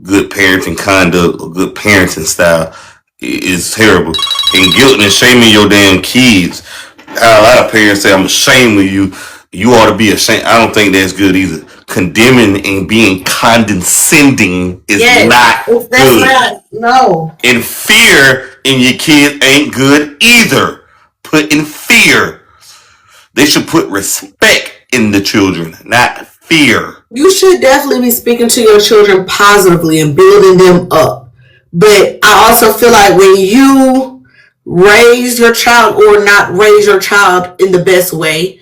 good parenting conduct or good parenting style is terrible. And guilt and shaming your damn kids. A lot of parents say, I'm ashamed of you. You ought to be ashamed. I don't think that's good either. Condemning and being condescending is not good. Not, no. And fear in your kids ain't good either. Putting fear. They should put respect in the children, not fear. You should definitely be speaking to your children positively and building them up. But I also feel like when you raise your child or not raise your child in the best way,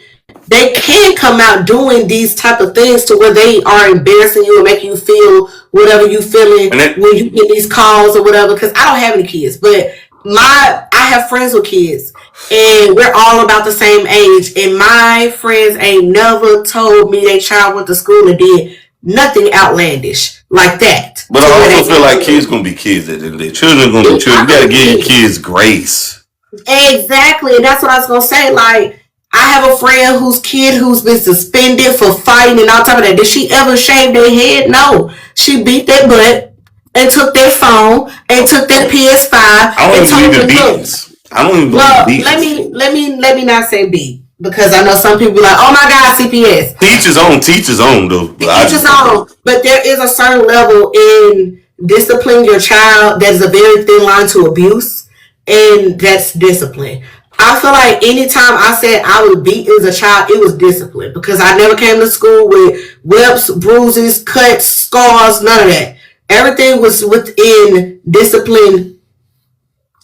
they can come out doing these type of things to where they are embarrassing you and making you feel whatever you feeling when you get these calls or whatever. Because I don't have any kids, but I have friends with kids, and we're all about the same age. And my friends ain't never told me their child went to school and did nothing outlandish like that. But I also feel like kids gonna be kids at the end of the day. Children gonna be children. You gotta give your kids grace. Exactly, and that's what I was gonna say. Like, I have a friend whose kid who's been suspended for fighting and all type of that. Did she ever shave their head? No. She beat their butt and took their phone and took their PS5. I don't even believe in beatings. I don't even believe in beatings. Let me not say beat, because I know some people be like, oh my God, CPS. Teach his own though. Teach his own. But there is a certain level in disciplining your child that is a very thin line to abuse, and that's discipline. I feel like anytime I said I was beat as a child, it was discipline, because I never came to school with whips, bruises, cuts, scars, none of that. Everything was within discipline,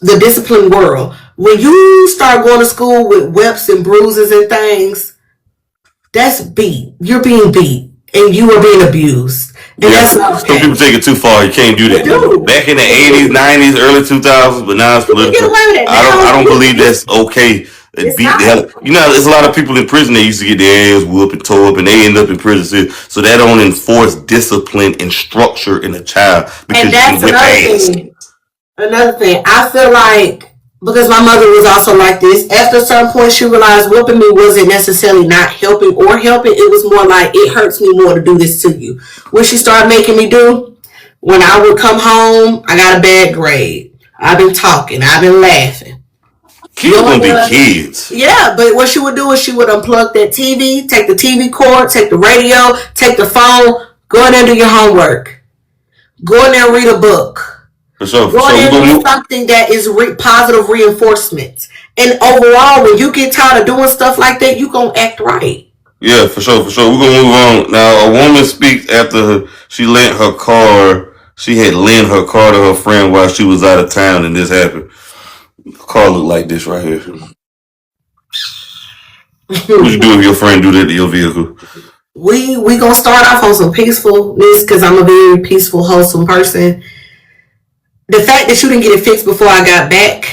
the discipline world. When you start going to school with whips and bruises and things, that's beat. You're being beat and you are being abused. And that's some people take it too far. You can't do that. Back in the 80s, 90s, early 2000s, but now it's political. I don't believe that's okay. Beat the hell. You know, there's a lot of people in prison that used to get their ass whooped and tore up, and they end up in prison. So that don't enforce discipline and structure in a child. And that's another thing. I feel like, because my mother was also like this, after a certain point she realized whooping me wasn't necessarily not helping or helping. It was more like, it hurts me more to do this to you. What she started making me do, when I would come home, I got a bad grade. I've been talking. I've been laughing. Kids gonna be kids. Yeah, but what she would do is she would unplug that TV, take the TV cord, take the radio, take the phone, go in there and do your homework. Go in there and read a book. Go in there and do something that is positive reinforcement. And overall, when you get tired of doing stuff like that, you gonna act right. Yeah, for sure. We're gonna move on. Now, a woman speaks after she had lent her car to her friend while she was out of town, and this happened. The car looked like this right here. What you do if your friend do that to your vehicle? We gonna start off on some peacefulness, because I'm a very peaceful, wholesome person. The fact that you didn't get it fixed before I got back,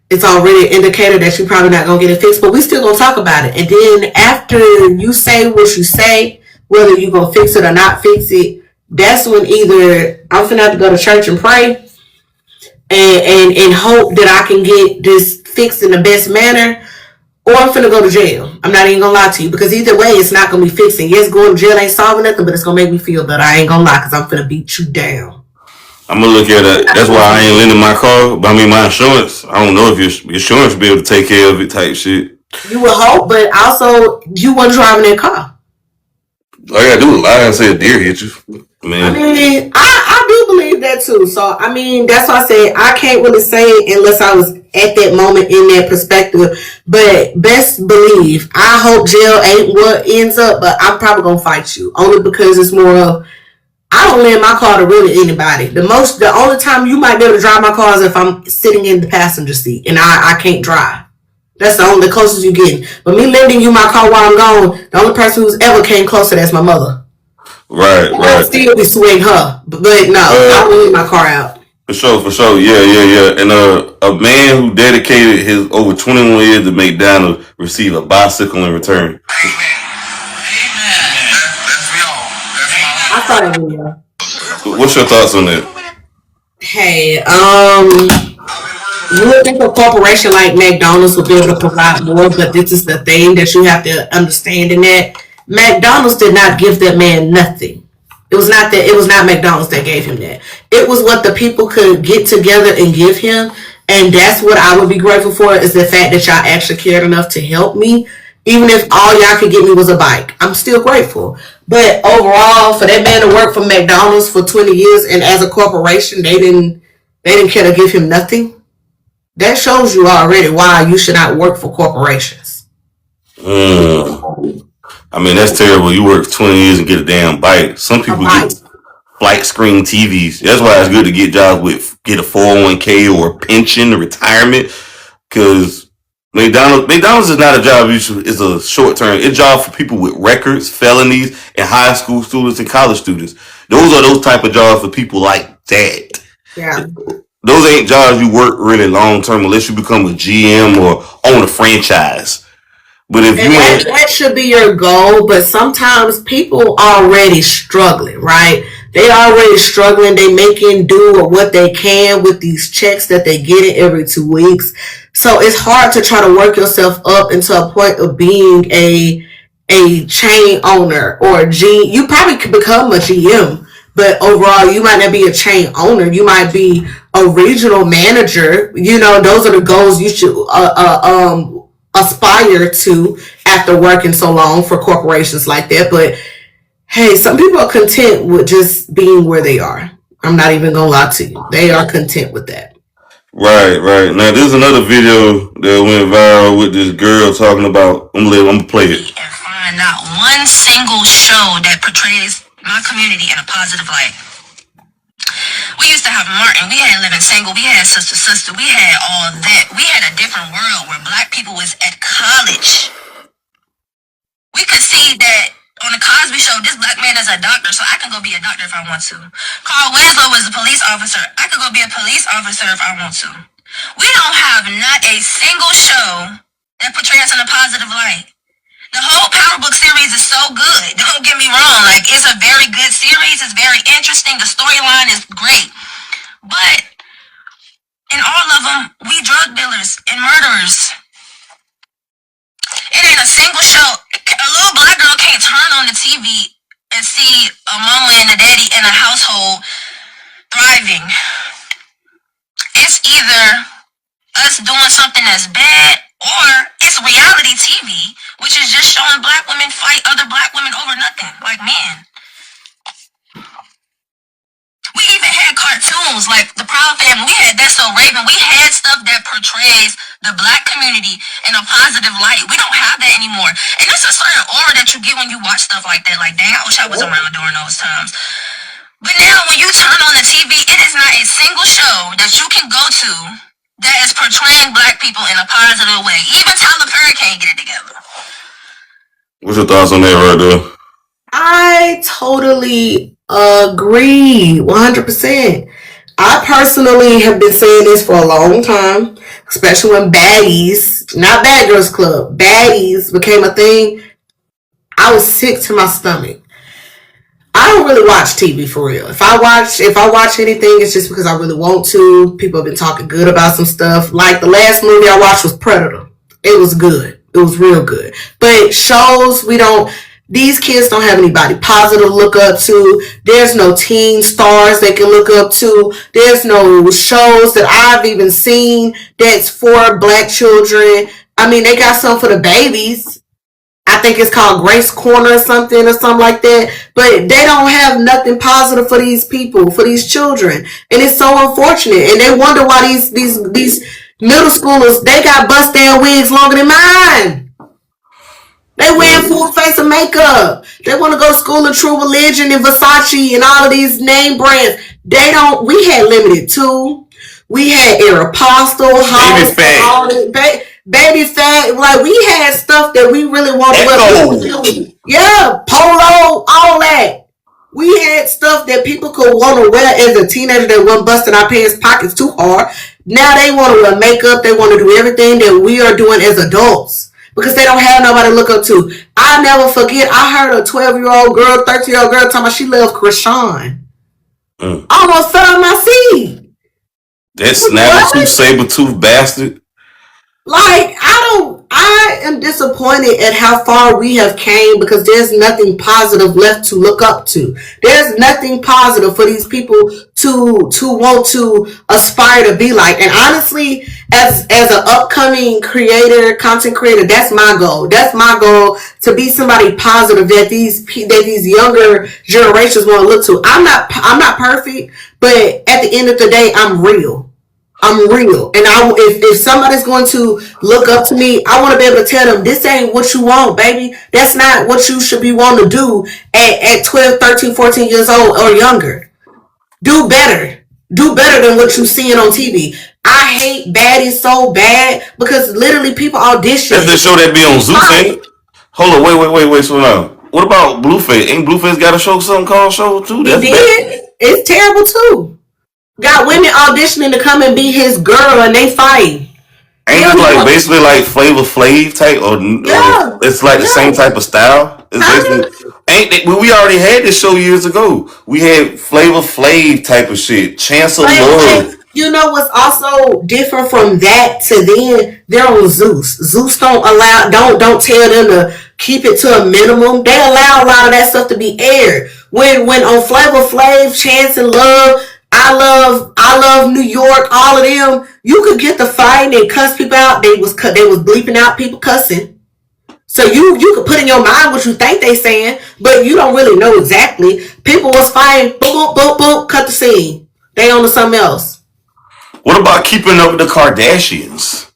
it's already an indicator that you're probably not gonna get it fixed, but we still gonna talk about it. And then after you say what you say, whether you gonna fix it or not fix it, that's when either I'm finna have to go to church and pray and hope that I can get this fixed in the best manner, or I'm finna go to jail. I'm not even gonna lie to you, because either way, it's not gonna be fixing. Yes, going to jail ain't solving nothing, but it's gonna make me feel better. I ain't gonna lie, because I'm finna beat you down. I'm gonna look at it. That's why I ain't lending my car. But I mean, my insurance. I don't know if your insurance will be able to take care of it type shit. You would hope, but also, you weren't driving that car. All you gotta do is lie and say a deer hit you. Man. I mean, I do believe that too. So, I mean, that's why I say I can't really say it unless I was at that moment in that perspective. But best believe, I hope jail ain't what ends up, but I'm probably gonna fight you. Only because it's more of, I don't lend my car to really anybody. The only time you might be able to drive my car is if I'm sitting in the passenger seat and I can't drive. That's the closest you get. But me lending you my car while I'm gone, the only person who's ever came closer, that's my mother. Right. I'll still be swing her. But no, I don't leave my car out. For sure. Yeah. And a man who dedicated his over 21 years to McDonald's receive a bicycle in return. I thought I knew. What's your thoughts on that? Hey, you would think a corporation like McDonald's would be able to provide more, but this is the thing that you have to understand in that McDonald's did not give that man nothing. It was not that. It was not McDonald's that gave him that. It was what the people could get together and give him, and that's what I would be grateful for. Is the fact that y'all actually cared enough to help me, even if all y'all could get me was a bike. I'm still grateful. But overall, for that man to work for McDonald's for 20 years and as a corporation, they didn't care to give him nothing. That shows you already why you should not work for corporations. I mean, that's terrible. You work 20 years and get a damn bike. Some people get flat screen TVs. That's why it's good to get jobs with get a 401k or a pension or retirement. Because McDonald's is not a job. It's a short term. It's a job for people with records, felonies, and high school students and college students. Those are those type of jobs for people like that. Yeah. Those ain't jobs you work really long term unless you become a GM or own a franchise. But if you ain't, that should be your goal, but sometimes people already struggling, right? They already struggling. They making do with what they can with these checks that they get it every 2 weeks. So it's hard to try to work yourself up into a point of being a chain owner or a G. You probably could become a GM, but overall, you might not be a chain owner. You might be a regional manager. You know, those are the goals you should aspire to after working so long for corporations like that. But hey, some people are content with just being where they are. I'm not even gonna lie to you. They are content with that. right. Now there's another video that went viral with this girl talking about. I'm gonna play it. And find not one single show that portrays my community in a positive light. We used to have Martin, we had Living Single, we had Sister, we had all that. We had a different world where black people was at college. We could see that on the Cosby Show, this black man is a doctor, so I can go be a doctor if I want to. Carl Winslow was a police officer. I could go be a police officer if I want to. We don't have not a single show that portrays us in a positive light. The whole Power Book series is so good. Don't get me wrong. Like, it's a very good series. It's very interesting. The storyline is great. But in all of them, we drug dealers and murderers. It ain't a single show. A little black girl can't turn on the TV and see a mama and a daddy in a household thriving. It's either us doing something that's bad or it's reality TV, which is just showing black women fight other black women over nothing, like men. We even had cartoons like the Proud Family. We had That's So Raven. We had stuff that portrays the black community in a positive light. We don't have that anymore. And it's a certain aura that you get when you watch stuff like that. Like, dang, I wish I was around during those times. But now when you turn on the TV, it is not a single show that you can go to that is portraying black people in a positive way. Even Tyler Perry can't get it together. What's your thoughts on that right there? I totally agree 100%. I personally have been saying this for a long time, especially when baddies, not Bad Girls Club, baddies became a thing. I was sick to my stomach. I don't really watch TV for real. If I watch anything, it's just because I really want to. People have been talking good about some stuff. Like the last movie I watched was Predator. It was good. It was real good. But shows, these kids don't have anybody positive to look up to. There's no teen stars they can look up to. There's no shows that I've even seen that's for black children. I mean, they got some for the babies. I think it's called Grace Corner or something like that. But they don't have nothing positive for these people, for these children. And it's so unfortunate. And they wonder why these middle schoolers, they got bust down wigs longer than mine. They wear full face of makeup. They want to go to school in True Religion and Versace and all of these name brands. We had Limited Too. We had Aeropostale, Baby Fat. Like, we had stuff that we really wanted to wear. Yeah, Polo, all that. We had stuff that people could want to wear as a teenager that wasn't busting our parents' pockets too hard. Now they want to wear makeup. They want to do everything that we are doing as adults because they don't have nobody to look up to. I never forget, I heard a 12-year-old girl, 13-year-old girl talking about she loved Krishan. Almost fell on my seat. That snapping-tooth, saber-tooth bastard. Like, I I am disappointed at how far we have came because there's nothing positive left to look up to. There's nothing positive for these people to want to aspire to be like. And honestly, as an upcoming creator, content creator, that's my goal. That's my goal, to be somebody positive that these younger generations want to look to. I'm not perfect, but at the end of the day, I'm real. I'm real, and if somebody's going to look up to me, I want to be able to tell them, this ain't what you want, baby. That's not what you should be wanting to do at 12, 13, 14 years old or younger. Do better. Do better than what you're seeing on TV. I hate baddies so bad because literally people audition. That's the show that be on Zeus, ain't it? Hold on, wait, so now. What about Blueface? Ain't Blueface got a show, something called Show too? That's bad. It's terrible too. Got women auditioning to come and be his girl, and they fight. Ain't it like basically like Flavor Flav type, or it's like the same type of style? It's basically we already had this show years ago. We had Flavor Flav type of shit. Chance of Love. You know what's also different from that to then? They're on Zeus. Zeus don't tell them to keep it to a minimum. They allow a lot of that stuff to be aired. When on Flavor Flav, Chance and Love, I love New York, all of them, you could get the fight and cuss people out. They was bleeping out people cussing. So you could put in your mind what you think they saying, but you don't really know exactly. People was fighting, boom, boom, boom, boom, cut the scene. They on to something else. What about Keeping Up with the Kardashians?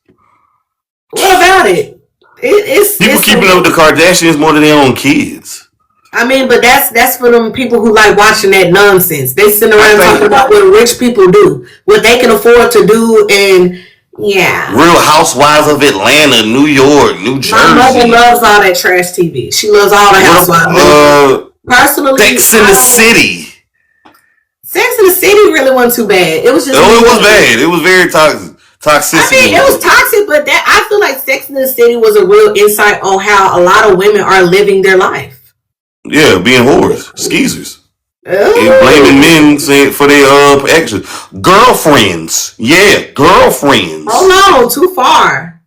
What about it? People keeping up with the Kardashians more than their own kids. I mean, but that's for them people who like watching that nonsense. They sit around talking about what rich people do, what they can afford to do, and yeah. Real Housewives of Atlanta, New York, New Jersey. My mother loves all that trash TV. She loves all the Housewives. Personally, Sex in the City. Sex in the City really wasn't too bad. It was just. Oh, it was bad. It was very toxic. Toxicity. I mean, it was toxic, but I feel like Sex in the City was a real insight on how a lot of women are living their life. Yeah, being whores, skeezers. And blaming men for their actions. Girlfriends. Yeah, girlfriends. Oh no, too far.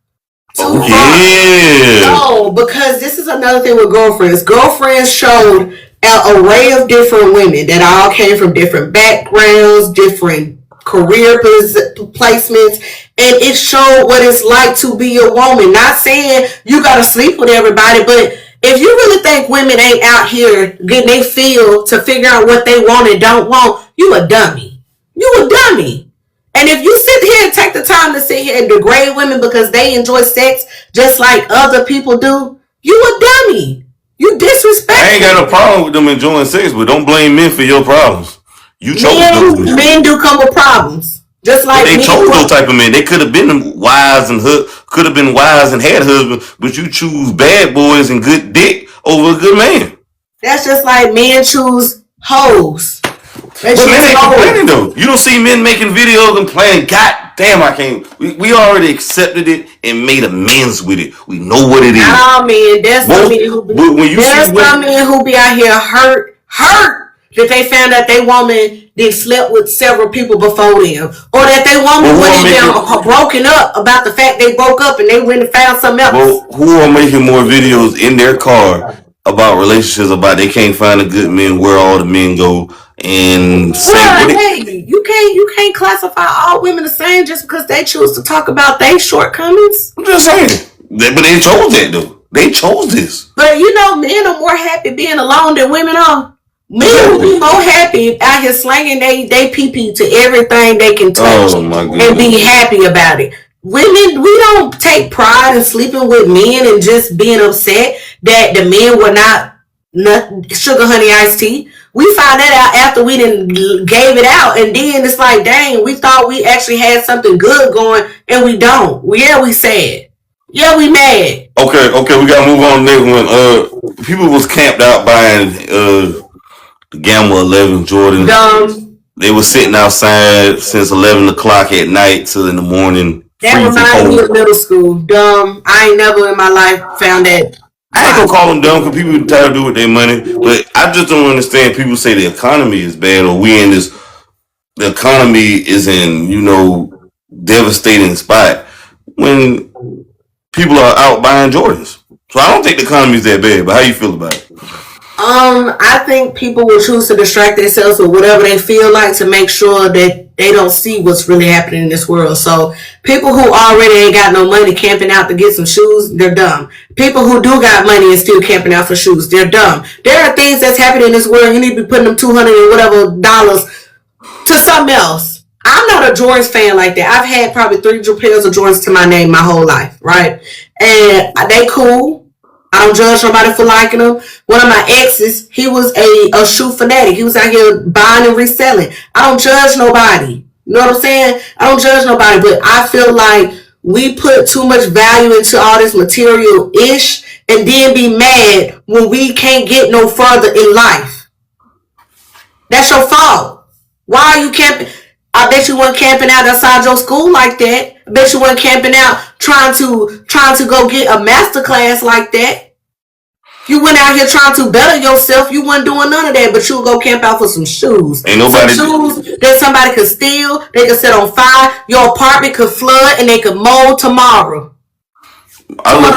Too far. Yeah. No, because this is another thing with Girlfriends. Girlfriends showed an array of different women that all came from different backgrounds, different career placements, and it showed what it's like to be a woman. Not saying you gotta sleep with everybody, but if you really think women ain't out here getting they feel to figure out what they want and don't want, you a dummy. You a dummy. And if you sit here and take the time to sit here and degrade women because they enjoy sex just like other people do, you a dummy. You disrespectful. I ain't got no problem with them enjoying sex, but don't blame men for your problems. You chose those. Men do come with problems. Just like they chose those type of men. They could have been wives and could have been wives and had husbands, but you choose bad boys and good dick over a good man. That's just like men choose hoes. But men ain't complaining though. You don't see men making videos and playing. God damn, I can't. We already accepted it and made amends with it. We know what it is. Not all men. There's some men who be out here hurt that they found out they woman did slept with several people before them, or that they woman went and broken up about the fact they broke up and they went and found something else. Well, who are making more videos in their car about relationships, about they can't find a good man, where all the men go, and you can't classify all women the same just because they choose to talk about their shortcomings. I'm just saying, but they chose that though. They chose this. But you know, men are more happy being alone than women are. Men will be more happy out here slanging they pee-pee to everything they can touch and be happy about it. Women, we don't take pride in sleeping with men and just being upset that the men were not sugar honey iced tea. We found that out after we done gave it out, and then it's like, dang, we thought we actually had something good going, and we don't. Yeah, we sad. Yeah, we mad. Okay, we gotta move on to the next one. People was camped out buying Gamma 11 Jordan. Dumb. They were sitting outside since 11 o'clock at night till in the morning. That reminds me of middle school. Dumb. I ain't never in my life found that. I ain't gonna call them dumb because people try to do with their money, but I just don't understand. People say the economy is bad, or the economy is in, devastating spot when people are out buying Jordans. So I don't think the economy is that bad. But how you feel about it? I think people will choose to distract themselves with whatever they feel like to make sure that they don't see what's really happening in this world. So people who already ain't got no money camping out to get some shoes, they're dumb. People who do got money and still camping out for shoes, they're dumb. There are things that's happening in this world. You need to be putting them $200 and whatever dollars to something else. I'm not a Jordans fan like that. I've had probably 3 pairs of Jordans to my name my whole life, right? And they cool. I don't judge nobody for liking them. One of my exes, he was a shoe fanatic. He was out here buying and reselling. I don't judge nobody. You know what I'm saying? I don't judge nobody, but I feel like we put too much value into all this material-ish and then be mad when we can't get no further in life. That's your fault. Why are you camping? I bet you weren't camping out outside your school like that. I bet you weren't camping out trying to go get a master class like that. You went out here trying to better yourself. You weren't doing none of that, but you would go camp out for some shoes. Ain't nobody some shoes that somebody could steal, they could set on fire, your apartment could flood, and they could mold tomorrow. I look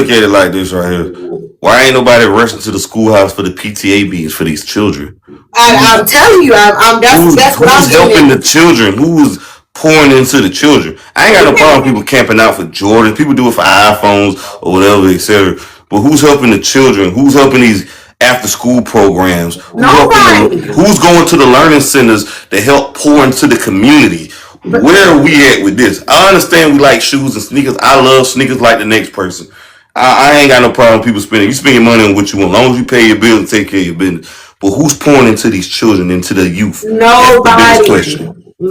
at it like this right here. Why ain't nobody rushing to the schoolhouse for the PTA meetings for these children? I'm telling you, that's what I'm who's helping the children? Who's pouring into the children? I ain't got no problem with people camping out for Jordans. People do it for iPhones or whatever, etc. But who's helping the children? Who's helping these after school programs? Who's going to the learning centers to help pour into the community? Where are we at with this? I understand we like shoes and sneakers. I love sneakers like the next person. I ain't got no problem with people spending. You spend your money on what you want, as long as you pay your bills and take care of your business. But who's pouring into these children, into the youth? Nobody.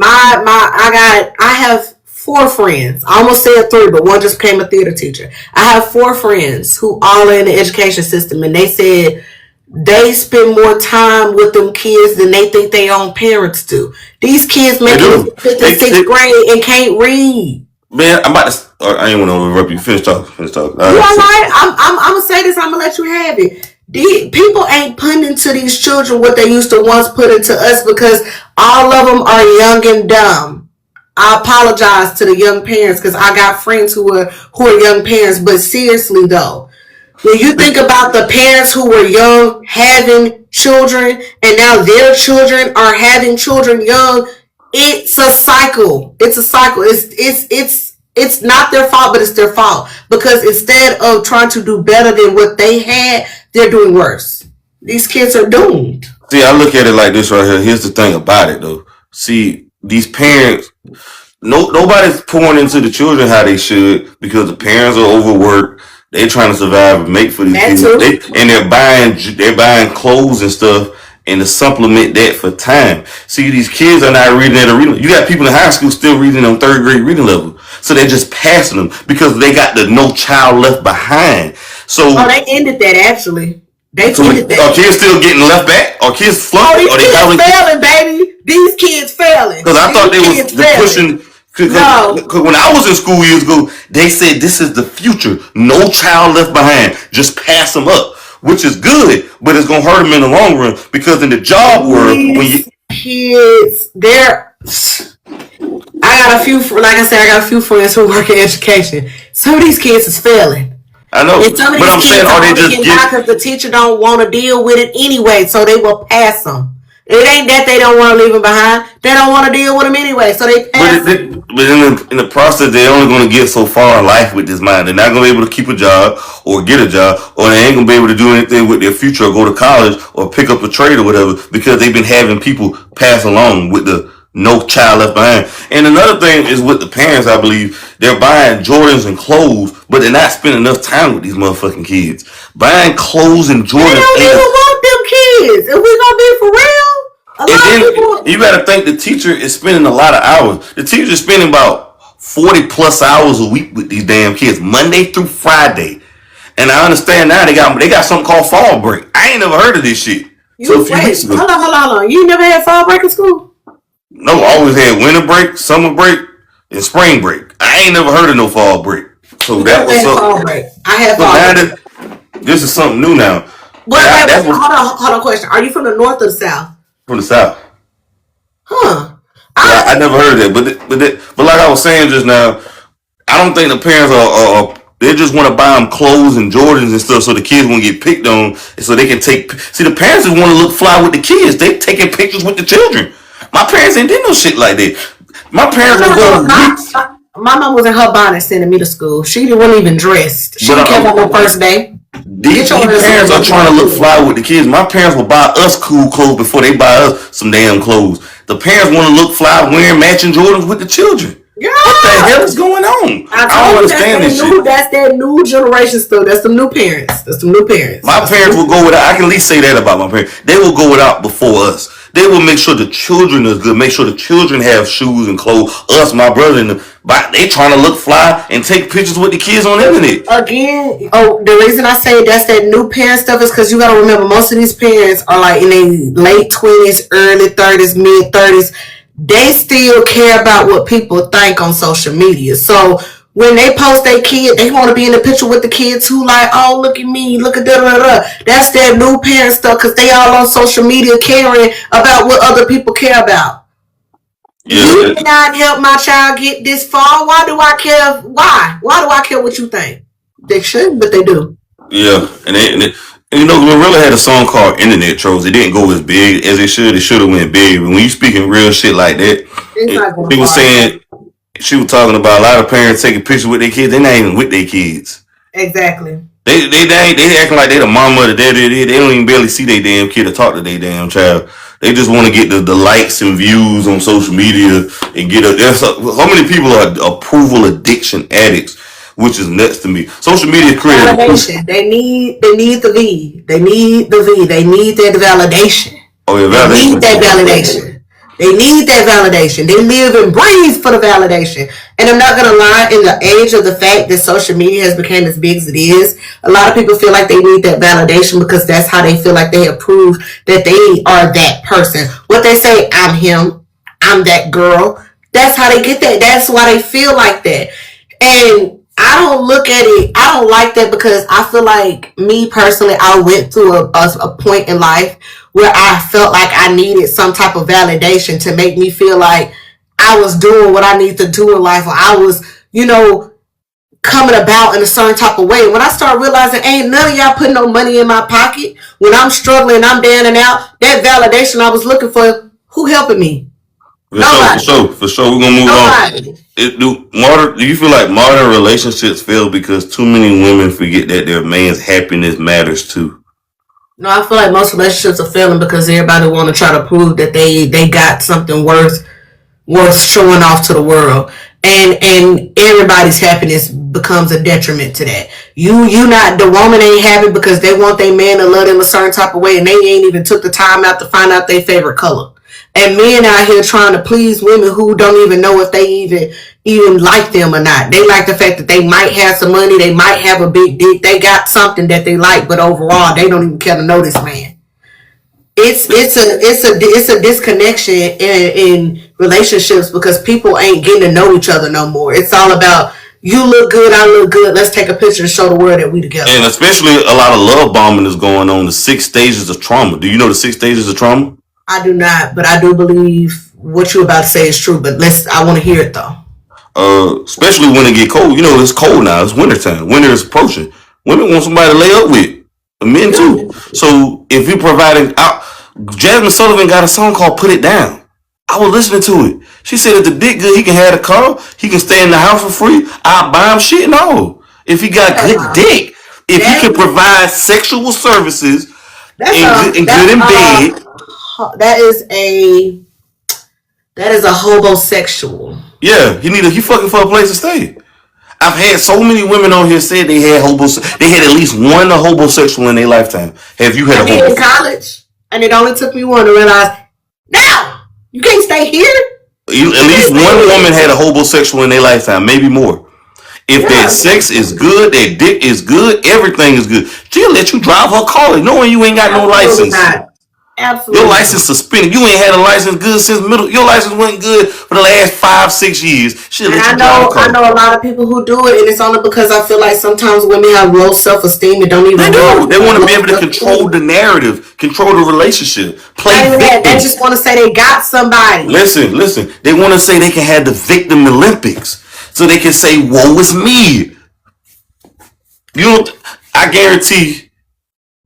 I have 4 friends. I almost said 3, but one just became a theater teacher. I have 4 friends who all are in the education system, and they said they spend more time with them kids than they think their own parents do. These kids make it to 5th and 6th grade and can't read. Man, I'm about to. I ain't want to interrupt you. Finish talking. You all right? I'm gonna say this. I'm gonna let you have it. People ain't putting into these children what they used to once put into us because all of them are young and dumb. I apologize to the young parents because I got friends who are young parents. But seriously though, when you think about the parents who were young having children and now their children are having children young, it's a cycle. It's a cycle. It's not their fault, but it's their fault because instead of trying to do better than what they had, they're doing worse. These kids are doomed. See, I look at it like this right here. Here's the thing about it though. See, these parents, nobody's pouring into the children how they should because the parents are overworked. They're trying to survive and make for these kids. They're buying clothes and stuff and to supplement that for time. See, these kids are not reading at a reading. You got people in high school still reading on 3rd grade reading level. So they're just passing them because they got the No Child Left Behind. So they ended that actually. Ended that. Are kids still getting left back? Are kids flunking? These kids failing, baby. These kids failing. Because I thought they was pushing. Because when I was in school years ago, they said this is the future. No child left behind. Just pass them up, which is good, but it's gonna hurt them in the long run because in the job world, kids, I got a few friends who work in education. Some of these kids is failing. I know, but I'm saying, are they just because the teacher don't want to deal with it anyway, so they will pass them. It ain't that they don't want to leave them behind; they don't want to deal with them anyway, so they pass. But in the process, they're only going to get so far in life with this mind. They're not going to be able to keep a job or get a job, or they ain't going to be able to do anything with their future or go to college or pick up a trade or whatever because they've been having people pass along with the No Child Left Behind. And another thing is with the parents, I believe they're buying Jordans and clothes, but they're not spending enough time with these motherfucking kids. Buying clothes and Jordans. They don't even want them kids. If we gonna be for real, you gotta think the teacher is spending a lot of hours. The teacher is spending about 40 plus hours a week with these damn kids, Monday through Friday. And I understand now they got something called fall break. I ain't never heard of this shit. Hold on. You never had fall break in school? No, I always had winter break, summer break, and spring break. I ain't never heard of no fall break. So that was fall break. I had fall break. This is something new now. Hold on. Question: are you from the north or the south? From the south. Huh. I never heard of that, but like I was saying just now, I don't think the parents They just want to buy them clothes and Jordans and stuff so the kids won't get picked on, and so they can take. See, the parents just want to look fly with the kids. They taking pictures with the children. My parents ain't did no shit like that. My parents would go. My mom was in her bonnet sending me to school. She wasn't even dressed. She came on the first day. These parents are trying to look fly with the kids. My parents will buy us cool clothes before they buy us some damn clothes. The parents want to look fly wearing matching Jordans with the children. Yeah. What the hell is going on? I don't understand this shit. That's that new generation stuff. That's some new parents. My parents will go without. I can at least say that about my parents. They will go without before us. They will make sure the children is good. Make sure the children have shoes and clothes. Us, my brother, and them. But they trying to look fly and take pictures with the kids on the internet. Again, the reason I say that's that new parent stuff is because you got to remember most of these parents are like in their late 20s, early 30s, mid 30s. They still care about what people think on social media. So when they post their kid, they want to be in the picture with the kids who like, oh, look at me, look at da-da-da-da. That's their new parent stuff because they all on social media caring about what other people care about. Yeah. You did not help my child get this far. Why do I care? Why do I care what you think? They shouldn't, but they do. Yeah, and you know, Glorilla had a song called Internet Trolls. It didn't go as big as it should. It should have went big. But when you speaking real shit like that, she was saying, she was talking about a lot of parents taking pictures with their kids. They're not even with their kids. Exactly. They acting like they the mama or the daddy. They don't even barely see their damn kid or talk to their damn child. They just want to get the likes and views on social media and get how many people are approval addiction addicts, which is nuts to me. Social media created validation. They need the V. They need that validation. Oh yeah, validation. They need that validation. They need that validation. They live and breathe for the validation. And I'm not gonna lie, in the age of the fact that social media has become as big as it is, a lot of people feel like they need that validation because that's how they feel like they have proved that they are that person. What they say, I'm him, I'm that girl. That's how they get that. That's why they feel like that. And I don't look at it, I don't like that because I feel like, me personally, I went through a point in life where I felt like I needed some type of validation to make me feel like I was doing what I need to do in life, or I was, coming about in a certain type of way. When I start realizing ain't none of y'all putting no money in my pocket, when I'm struggling, I'm down and out, that validation I was looking for, who helping me? Nobody. For sure. We're gonna move on. Do you feel like modern relationships fail because too many women forget that their man's happiness matters too? No, I feel like most relationships are failing because everybody want to try to prove that they got something worth showing off to the world, and everybody's happiness becomes a detriment to that. The woman ain't happy because they want their man to love them a certain type of way, and they ain't even took the time out to find out their favorite color. And men out here trying to please women who don't even know if they even like them or not. They like the fact that they might have some money, they might have a big dick, they got something that they like, but overall they don't even care to know this man. It's a disconnection in relationships because people ain't getting to know each other no more. It's all about, you look good, I look good, let's take a picture and show the world that we together. And especially a lot of love bombing is going on, the 6 stages of trauma. Do you know the 6 stages of trauma? I do not, but I do believe what you're about to say is true, but I want to hear it though. Especially when it get cold. It's cold now. It's wintertime. Winter is approaching. Women want somebody to lay up with. Men too. So if you're providing Jasmine Sullivan got a song called Put It Down. I was listening to it. She said if the dick good, he can have a car, he can stay in the house for free, I'll buy him shit and all. If he got good dick, if he can provide sexual services and good in bed. That is a homosexual. Yeah, he fucking for a place to stay. I've had so many women on here say they had at least one homosexual in their lifetime. Have you had a homosexual? In college, and it only took me one to realize, no, you can't stay here. At least one woman had a homosexual in their lifetime, maybe more. If their sex is good, their dick is good, everything is good. She'll let you drive her car knowing you ain't got no license. Absolutely. Your license suspended. You ain't had a license good since your license wasn't good for the last 5-6 years. I know a lot of people who do it, and it's only because I feel like sometimes women have low self-esteem and don't even. They do. They want to be able to control the narrative, control the relationship, play victim. They just want to say they got somebody. Listen. They want to say they can have the victim Olympics, so they can say, "Woe is me." You don't. I guarantee.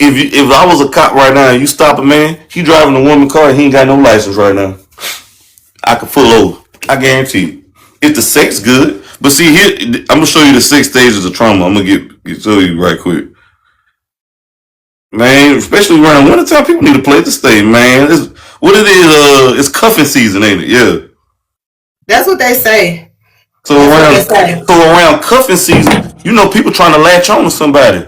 If I was a cop right now and you stop a man, he driving a woman car and he ain't got no license right now. I could pull over. I guarantee you. If the sex good, but see here, I'm gonna show you the 6 stages of trauma. I'm gonna get show you right quick, man. Especially around wintertime, people need to play the state, man. What it is, it's cuffing season, ain't it? Yeah. That's what they say. So around cuffing season, you know, people trying to latch on to somebody.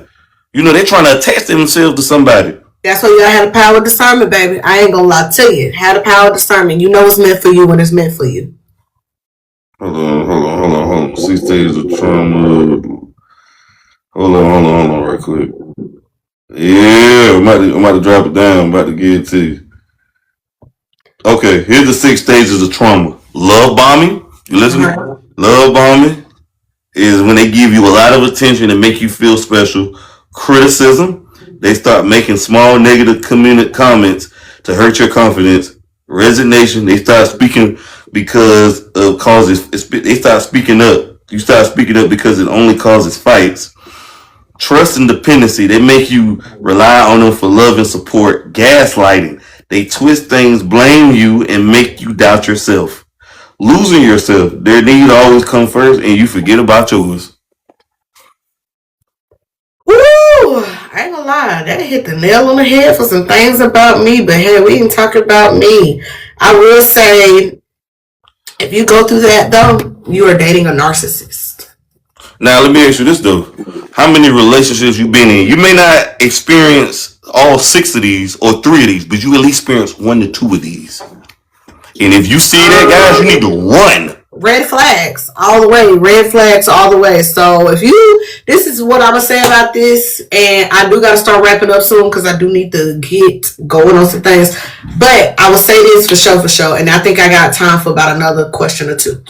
You know, they trying to attach themselves to somebody. That's why you gotta have the power of discernment, baby. I ain't gonna lie to you. Have the power of discernment. You know what's meant for you when it's meant for you. Hold on. 6 stages of trauma. Hold on, right quick. Yeah, I'm about to drop it down. I'm about to get it to you. Okay, here's the 6 stages of trauma. Love bombing. You listen? Right. Love bombing is when they give you a lot of attention and make you feel special. Criticism. They start making small negative comments to hurt your confidence. Resignation. They start speaking because of causes. They start speaking up. You start speaking up because it only causes fights. Trust and dependency. They make you rely on them for love and support. Gaslighting. They twist things, blame you, and make you doubt yourself. Losing yourself. Their need always come first, and you forget about yours. Woo! I ain't gonna lie, that hit the nail on the head for some things about me. But hey, we didn't talk about me. I will say, if you go through that though, you are dating a narcissist. Now, let me ask you this though: how many relationships you been in? You may not experience all 6 of these or 3 of these, but you at least experience 1 to 2 of these. And if you see that, guys, you need to run. Red flags all the way. Red flags all the way. So if you, this is what I'm gonna say about this, and I do gotta start wrapping up soon because I do need to get going on some things. But I will say this for sure, and I think I got time for about another question or 2.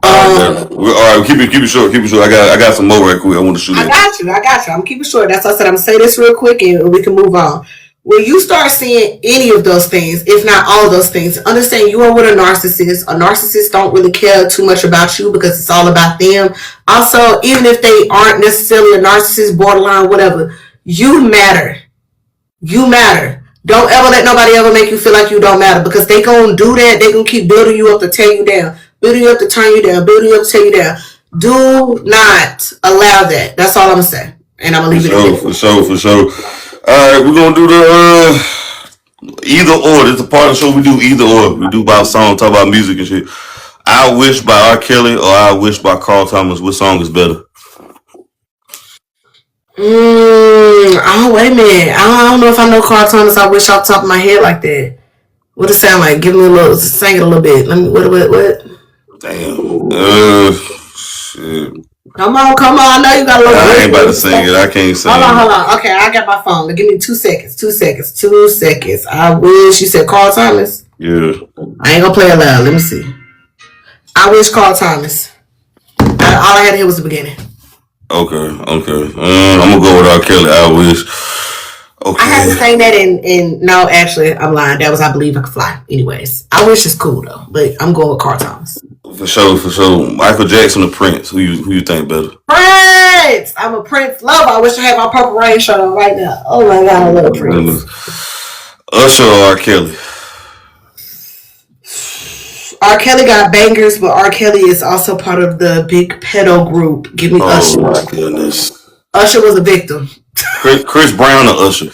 All right, keep it short. I got some more right quick. I want to shoot. I got you. I'm keeping short. That's why I said I'm gonna say this real quick, and we can move on. When you start seeing any of those things, if not all of those things, understand you are with a narcissist. A narcissist don't really care too much about you because it's all about them. Also, even if they aren't necessarily a narcissist, borderline, whatever, you matter. You matter. Don't ever let nobody ever make you feel like you don't matter, because they gonna do that. They gonna keep building you up to tear you down, building you up to turn you down, building you up to tear you down. Do not allow that. That's all I'm gonna say, and I'm gonna leave it at that. For sure. All right, we're gonna do the either or. It's a part of the show we do either or. We do about song, talk about music and shit. I Wish by R. Kelly or I Wish by Carl Thomas. What song is better? Oh, wait a minute. I don't know if I know Carl Thomas. I wish off the top of my head like that. What it sound like? Give me a little, sing it a little bit. Let me, what? Damn. Shit. Come on. I know you got a little. I ain't about to sing it. I can't sing it. Hold on. Okay, I got my phone. Give me 2 seconds. 2 seconds. I wish. You said Carl Thomas? Yeah. I ain't gonna play it loud. Let me see. I wish Carl Thomas. All I had to hear was the beginning. Okay. I'm gonna go with R. Kelly. I Wish. Okay. I had to say that in no, actually, I'm lying. That was I Believe I Could Fly. Anyways, I Wish is cool though, but I'm going with Carl Thomas. For sure. Michael Jackson or Prince? Who you think better? Prince! I'm a Prince lover. I wish I had my Purple Rain shirt on right now. Oh my God, I love Prince. Usher or R. Kelly? R. Kelly got bangers, but R. Kelly is also part of the big pedo group. Give me Usher. Oh my goodness. Usher was a victim. Chris Brown or Usher?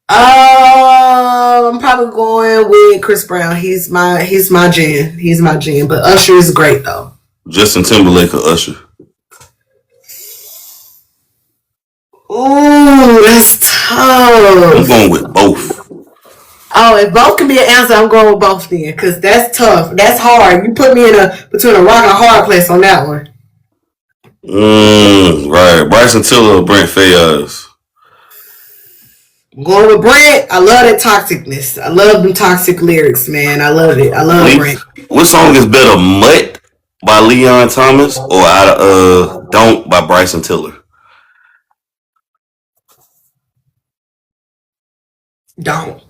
I'm probably going with Chris Brown. He's my gen. But Usher is great though. Justin Timberlake or Usher? Ooh, that's tough. I'm going with both. Oh, if both can be an answer, I'm going with both then, because that's tough. That's hard. You put me between a rock and a hard place on that one. Right. Bryson Tiller or Brent Faiyaz? Going with Brent. I love that toxicness. I love them toxic lyrics, man. I love it. I love Brent. What song is better, Mutt by Leon Thomas or Don't by Bryson Tiller? Don't.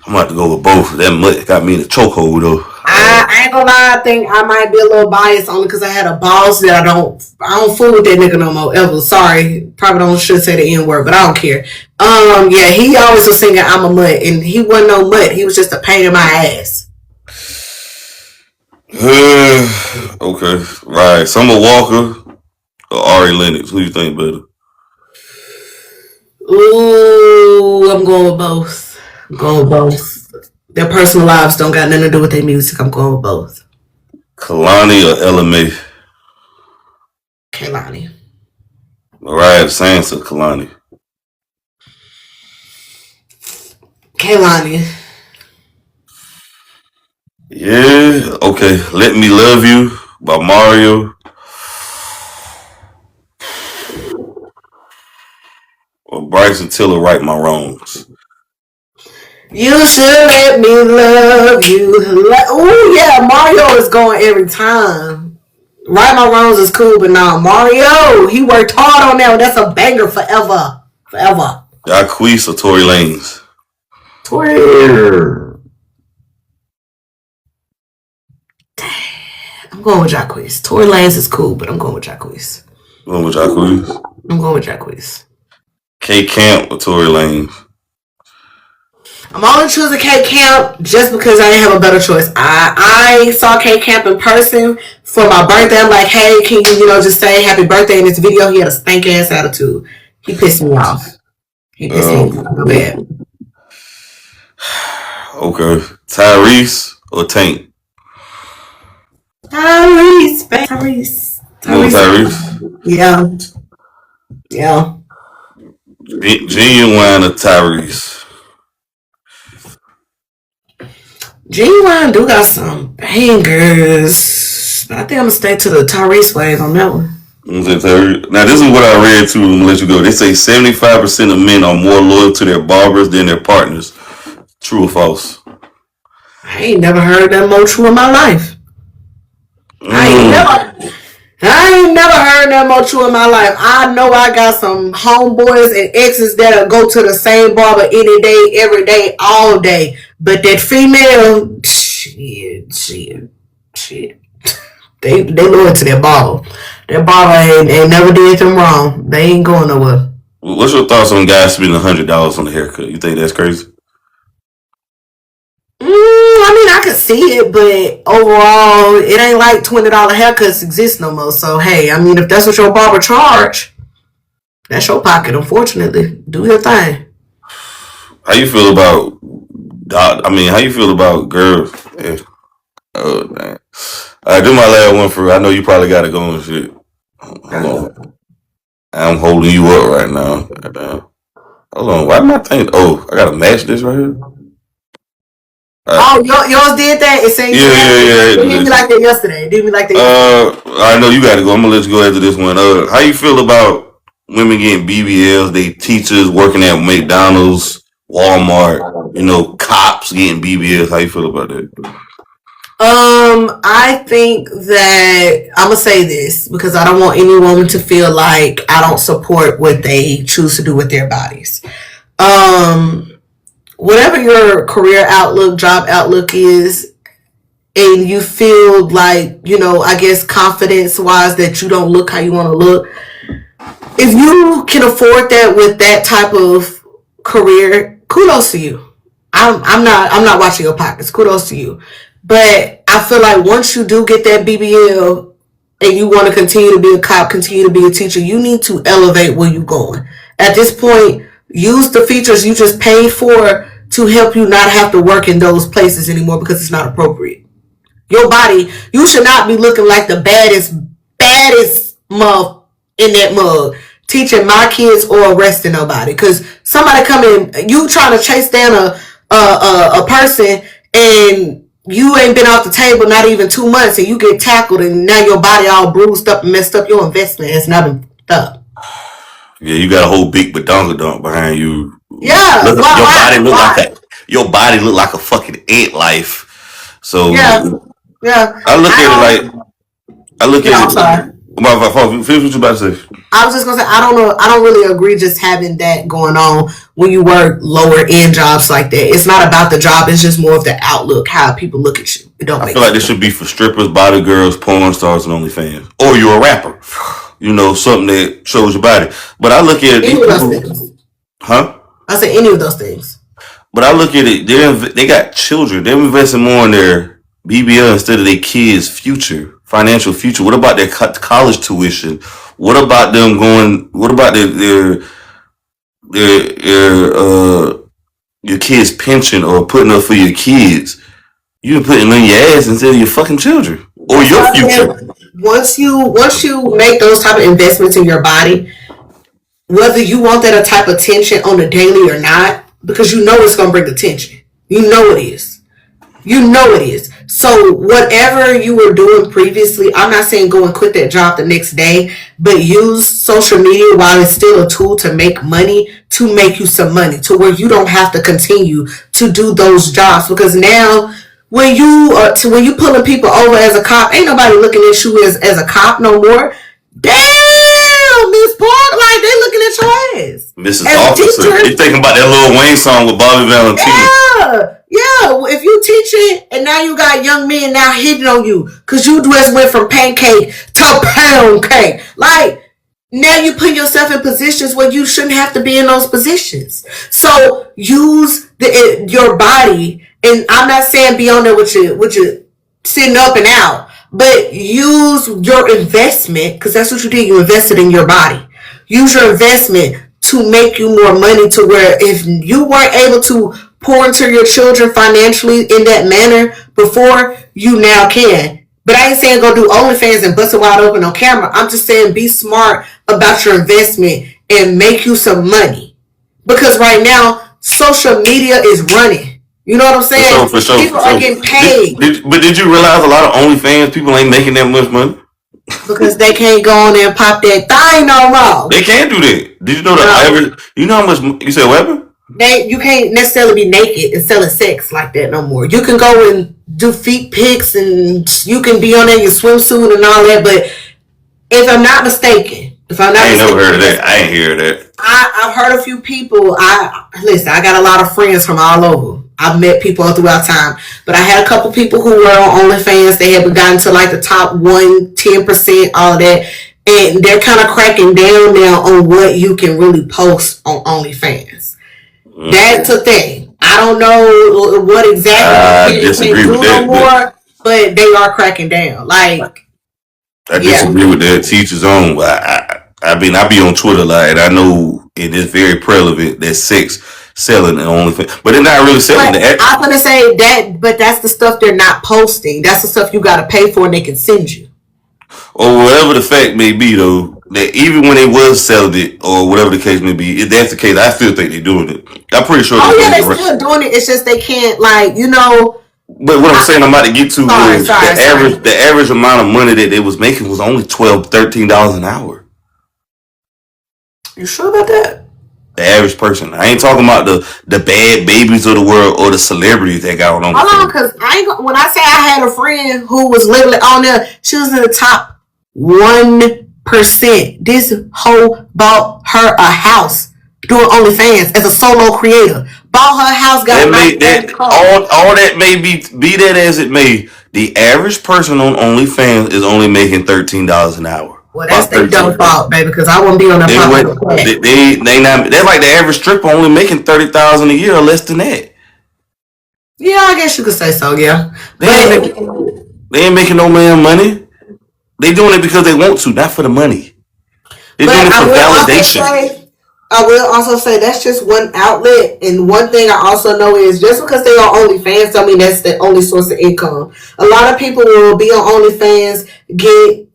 I'm about to go with both. That Mutt got me in a chokehold though. I ain't gonna lie, I think I might be a little biased only because I had a boss that I don't fool with that nigga no more ever. Sorry, probably should say the N word, but I don't care. Yeah, he always was singing "I'm a mutt," and he wasn't no mutt. He was just a pain in my ass. Okay, right. Summer Walker or Ari Lennox? Who you think better? Ooh, I'm going with both. I'm going with both. Their personal lives don't got nothing to do with their music. I'm going with both. Kalani or Ella Mai? Kehlani. Mariah Sands or Kalani? Kehlani. Yeah, okay. Let Me Love You by Mario or Bryson Tiller, Right My Wrongs? You should let me love you. Oh yeah, Mario is going every time. Right My Wrongs is cool, but nah, Mario, he worked hard on that one. That's a banger forever. Forever. Jacquees or Tory Lanez? Tory. I'm going with Jacquees. Tory Lanez is cool, but I'm going with Jacquees. Going with Jacquees? I'm going with Jacquees. K Camp or Tory Lanez? I'm only choosing K Camp just because I didn't have a better choice. I saw K Camp in person for my birthday. I'm like, hey, can you, just say happy birthday in this video? He had a stank ass attitude. He pissed me off. He pissed me off so bad. Okay. Tyrese or Tank? Tyrese. Tyrese? Yeah. Genuine or Tyrese? Genuine do got some bangers. But I think I'm going to stay to the Tyrese ways on that one. Now, this is what I read too. I'm going to let you go. They say 75% of men are more loyal to their barbers than their partners. True or false? I ain't never heard that more true in my life. I ain't never heard that more true in my life. I know I got some homeboys and exes that'll go to the same barber any day, every day, all day. But that female, shit. They loyal to their barber. Their barber ain't never did them wrong. They ain't going nowhere. What's your thoughts on guys spending $100 on a haircut? You think that's crazy? I mean, I could see it, but overall, it ain't like $20 haircuts exist no more. So, hey, I mean, if that's what your barber charge, that's your pocket, unfortunately. Do your thing. How you feel about girls? Yeah. Oh, man. All right, do my last one for I know you probably got to go and shit. Hold on. I'm holding you up right now. Hold on. Why am I thinking? Oh, I got to match this right here? Oh, yours did that? It said yeah. It did me like that yesterday. I know you got to go. I'm going to let you go after this one. How you feel about women getting BBLs? They teachers working at McDonald's, Walmart, cops getting BBLs. How you feel about that? I think that I'm gonna say this because I don't want any woman to feel like I don't support what they choose to do with their bodies. Whatever your career outlook, job outlook is, and you feel like, I guess confidence wise that you don't look how you want to look. If you can afford that with that type of career, kudos to you. I'm not watching your pockets. Kudos to you. But I feel like once you do get that BBL and you want to continue to be a cop, continue to be a teacher, you need to elevate where you're going. At this point, use the features you just paid for to help you not have to work in those places anymore because it's not appropriate. Your body, you should not be looking like the baddest mug in that mug, teaching my kids or arresting nobody. Because somebody come in, you trying to chase down a person and you ain't been off the table not even 2 months and you get tackled and now your body all bruised up and messed up. Your investment has not been up. Yeah, you got a whole big badonka behind you. Yeah, your body look like a fucking ant life. So yeah. I look at it. I'm sorry. Finish what you about to say. I was just gonna say I don't really agree just having that going on when you work lower end jobs like that. It's not about the job. It's just more of the outlook, how people look at you. It don't I make feel like sense. this should be for strippers, body girls, porn stars, and OnlyFans. Or you're a rapper. You know, something that shows your body. But I look at it. Any of those things. Huh? I say any of those things. But I look at it, they got children. They're investing more in their BBL instead of their kids' future, financial future. What about their college tuition? What about them going? What about their your kids' pension or putting up for your kids? You putting on your ass instead of your fucking children or your future. Once you make those type of investments in your body, whether you want that type of attention on the daily or not, because you know it's gonna bring attention. You know it is. You know it is. So whatever you were doing previously, I'm not saying go and quit that job the next day, but use social media while it's still a tool to make money, to make you some money, to where you don't have to continue to do those jobs. Because now when you pulling people over as a cop, ain't nobody looking at you as a cop no more. Damn, Miss Park, like they looking at your ass. Mrs. As a Officer, teacher- you thinking about that Lil Wayne song with Bobby Valentino? Yeah. If you teaching and now you got young men now hitting on you because you just went from pancake to pound cake. Like now you put yourself in positions where you shouldn't have to be in those positions. So use your body, and I'm not saying be on there with you sitting up and out, but use your investment, because that's what you did. You invested in your body. Use your investment to make you more money, to where if you weren't able to pour into your children financially in that manner before, you now can. But I ain't saying go do OnlyFans and bust it wide open on camera. I'm just saying be smart about your investment and make you some money. Because right now, social media is running. You know what I'm saying? For sure. People are getting paid. But did you realize a lot of OnlyFans people ain't making that much money? Because they can't go on there and pop that thing no more. They can't do that. Did you know you know how much you said whatever? You can't necessarily be naked and selling sex like that no more. You can go and do feet pics and you can be on there in your swimsuit and all that. But if I'm not mistaken, I ain't never heard of that. I ain't hear that. I've heard a few people. Listen, I got a lot of friends from all over. I've met people all throughout time, but I had a couple people who were on OnlyFans. They had gotten to like the top 10%, all that, and they're kind of cracking down now on what you can really post on OnlyFans. That's a thing. I don't know what exactly you can do no more, but they are cracking down. Like, I disagree with that. Teach his own. I mean, I be on Twitter a lot, and I know it is very prevalent that sex selling and OnlyFans, but they're not really selling that. I'm gonna say that, but that's the stuff they're not posting. That's the stuff you gotta pay for, and they can send you. Or whatever the fact may be, though, that even when they was selling it, or whatever the case may be, if that's the case, I still think they're doing it. I'm pretty sure. Oh yeah, they're still doing it. It's just they can't, like, you know. But what I'm saying, I'm about to get to is the average amount of money that they was making was only $12, $13 an hour. You sure about that? The average person. I ain't talking about the bad babies of the world or the celebrities that got on. Hold on, because when I say I had a friend who was literally on there, she was in the top 1%. This hoe bought her a house doing OnlyFans as a solo creator. Bought her house, got all that may be that as it may. The average person on OnlyFans is only making $13 an hour. Well, that's their dumb fault, baby, because I won't be on that. They're like the average stripper only making $30,000 a year or less than that. Yeah, I guess you could say so. Yeah, they ain't making no man money. They doing it because they want to, not for the money. They're doing it for validation. I will also say that's just one outlet, and one thing I also know is just because they are OnlyFans, don't mean that's the only source of income. A lot of people will be on OnlyFans, get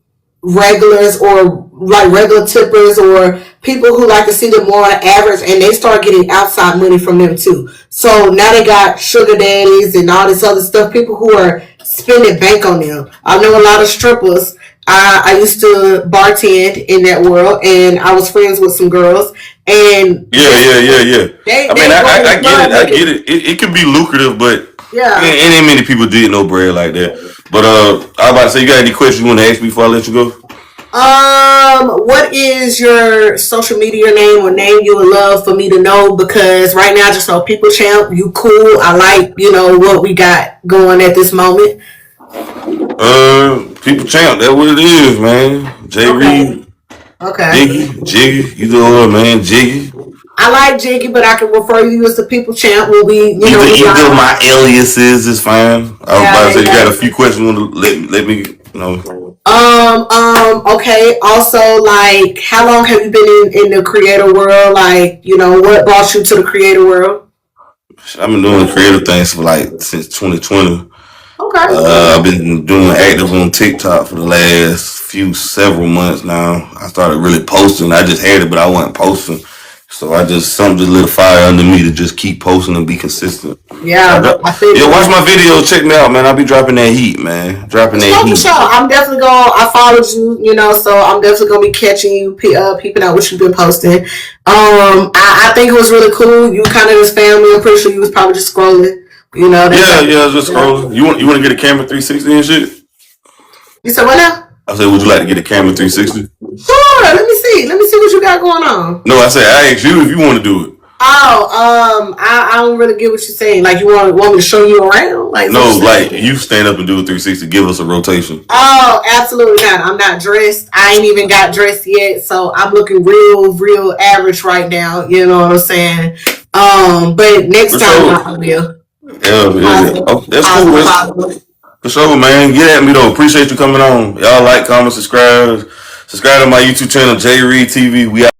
regulars or like regular tippers or people who like to see them more on average, and they start getting outside money from them too. So now they got sugar daddies and all this other stuff, people who are spending bank on them. I know a lot of strippers. I used to bartend in that world, and I was friends with some girls. And yeah. I get it. It can be lucrative, but ain't many people did no bread like that. But I was about to say, you got any questions you want to ask me before I let you go? What is your social media name or name you would love for me to know? Because right now I just know People Champ, you cool. I like, what we got going at this moment. People Champ, that's what it is, man. J. Reed, Okay. Jiggy, you do it, man, Jiggy. I like Jiggy, but I can refer you as the People Champ when we, Either my aliases is fine. I was about to say you got a few questions you want to let me know. Okay. Also, like, how long have you been in the creator world? Like, what brought you to the creator world? I've been doing creative things for since 2020. Okay. I've been doing active on TikTok for the last several months now. I started really posting. I just had it, but I wasn't posting. So something just lit a fire under me to just keep posting and be consistent. Yeah, watch my videos. Check me out, man. I'll be dropping that heat, man. Dropping that heat. For sure. I'm definitely I followed you, so I'm definitely gonna be catching you, peeping out what you've been posting. I think it was really cool. You kind of this family. I'm pretty sure you was probably just scrolling. I was just scrolling. You want to get a camera 360 and shit? You said what now? I said, would you like to get a camera 360? Sure. Let me see what you got going on. No, I said I asked you if you want to do it. Oh, I don't really get what you're saying. Like, you want me to show you around? Like, no, like you stand up and do a 360. Give us a rotation. Oh, absolutely not. I'm not dressed. I ain't even got dressed yet, so I'm looking real average right now. You know what I'm saying? But next time I will. Yeah. Oh, that's cool. For sure, man. Get at me though. Appreciate you coming on. Y'all like, comment, subscribe to my YouTube channel, J Reed TV. We out.